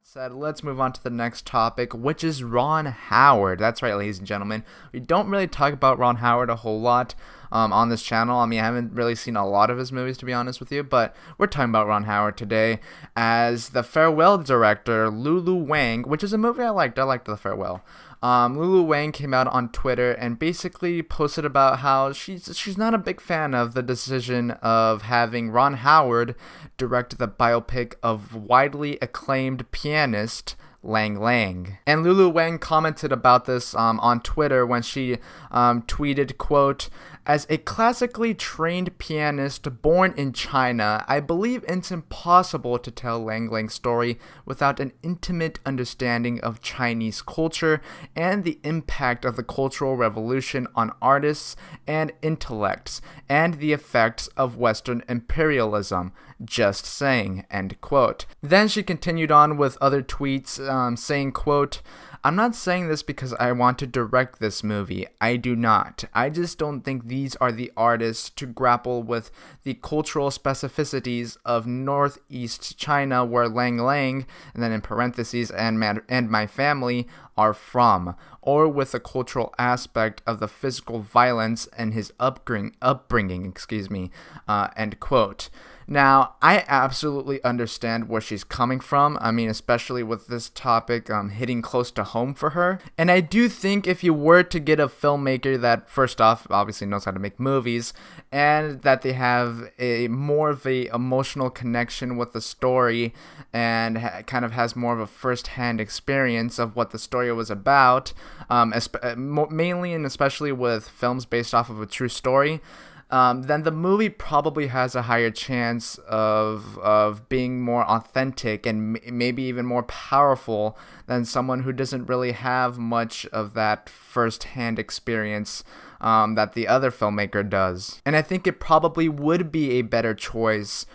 Said, let's move on to the next topic, which is Ron Howard. That's right, ladies and gentlemen. We don't really talk about Ron Howard a whole lot on this channel. I mean, I haven't really seen a lot of his movies, to be honest with you, but we're talking about Ron Howard today as the Farewell director, Lulu Wang, which is a movie I liked. I liked The Farewell. Lulu Wang came out on Twitter and basically posted about how she's not a big fan of the decision of having Ron Howard direct the biopic of widely acclaimed pianist Lang Lang. And Lulu Wang commented about this on Twitter when she tweeted, quote, "As a classically trained pianist born in China, I believe it's impossible to tell Lang Lang's story without an intimate understanding of Chinese culture and the impact of the Cultural Revolution on artists and intellects, and the effects of Western imperialism. Just saying," end quote. Then she continued on with other tweets saying, quote, "I'm not saying this because I want to direct this movie. I do not. I just don't think these are the artists to grapple with the cultural specificities of Northeast China where Lang Lang, and then in parentheses, and my family are from, or with the cultural aspect of the physical violence and his upbringing, end quote. Now, I absolutely understand where she's coming from. I mean, especially with this topic hitting close to home for her. And I do think if you were to get a filmmaker that, first off, obviously knows how to make movies, and that they have a more of a emotional connection with the story and kind of has more of a first-hand experience of what the story was about, mainly and especially with films based off of a true story, then the movie probably has a higher chance of being more authentic and maybe even more powerful than someone who doesn't really have much of that first-hand experience that the other filmmaker does. And I think it probably would be a better choice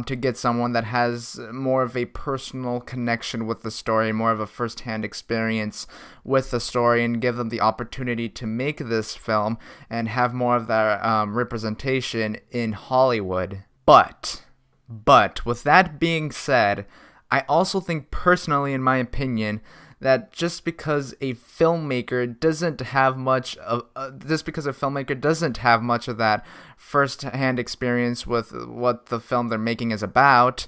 to get someone that has more of a personal connection with the story, more of a first-hand experience with the story, and give them the opportunity to make this film and have more of that representation in Hollywood. But with that being said, I also think personally, in my opinion, that just because a filmmaker doesn't have much of that first-hand experience with what the film they're making is about,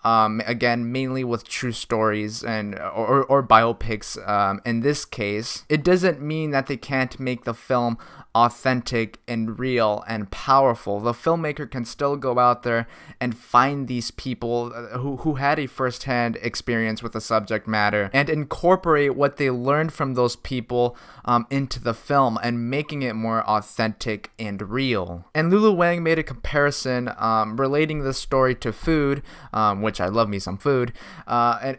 again, mainly with true stories and or biopics, in this case, it doesn't mean that they can't make the film authentic and real and powerful. The filmmaker can still go out there and find these people who had a first-hand experience with the subject matter and incorporate what they learned from those people into the film and making it more authentic and real. And Lulu Wang made a comparison relating this story to food, which I love me some food,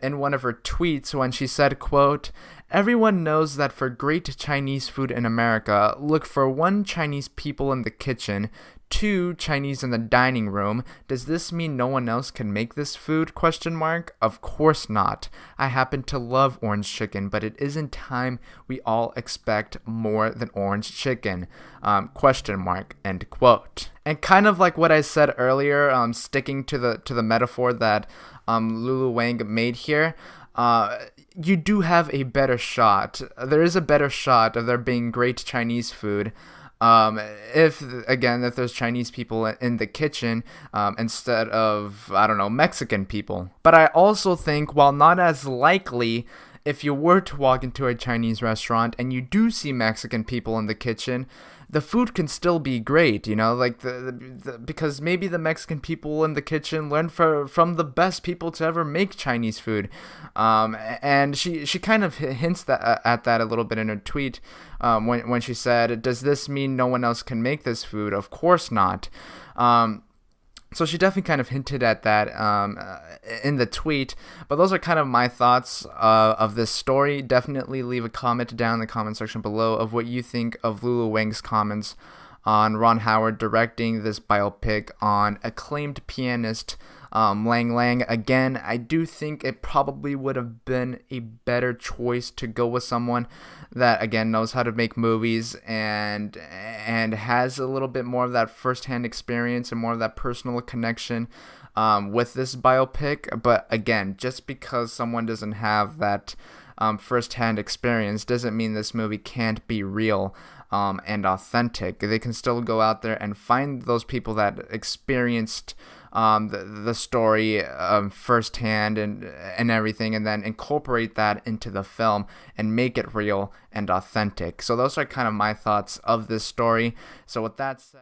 in one of her tweets when she said, quote, "Everyone knows that for great Chinese food in America, look for 1 Chinese people in the kitchen, 2 Chinese in the dining room. Does this mean no one else can make this food? ? Of course not. I happen to love orange chicken, but it isn't time we all expect more than orange chicken. ? End quote. And kind of like what I said earlier, sticking to the metaphor that Lulu Wang made here, you do have a better shot. There is a better shot of there being great Chinese food if there's Chinese people in the kitchen instead of, I don't know, Mexican people. But I also think, while not as likely, if you were to walk into a Chinese restaurant and you do see Mexican people in the kitchen, the food can still be great, like because maybe the Mexican people in the kitchen learned from the best people to ever make Chinese food, and she kind of hints at that a little bit in her tweet when she said, "Does this mean no one else can make this food? Of course not." So she definitely kind of hinted at that in the tweet. But those are kind of my thoughts of this story. Definitely leave a comment down in the comment section below of what you think of Lulu Wang's comments on Ron Howard directing this biopic on acclaimed pianist Lang Lang. Again, I do think it probably would have been a better choice to go with someone that, again, knows how to make movies and has a little bit more of that first-hand experience and more of that personal connection with this biopic. But again, just because someone doesn't have that first-hand experience doesn't mean this movie can't be real and authentic. They can still go out there and find those people that experienced the story firsthand and everything, and then incorporate that into the film and make it real and authentic. So those are kind of my thoughts of this story. So with that said,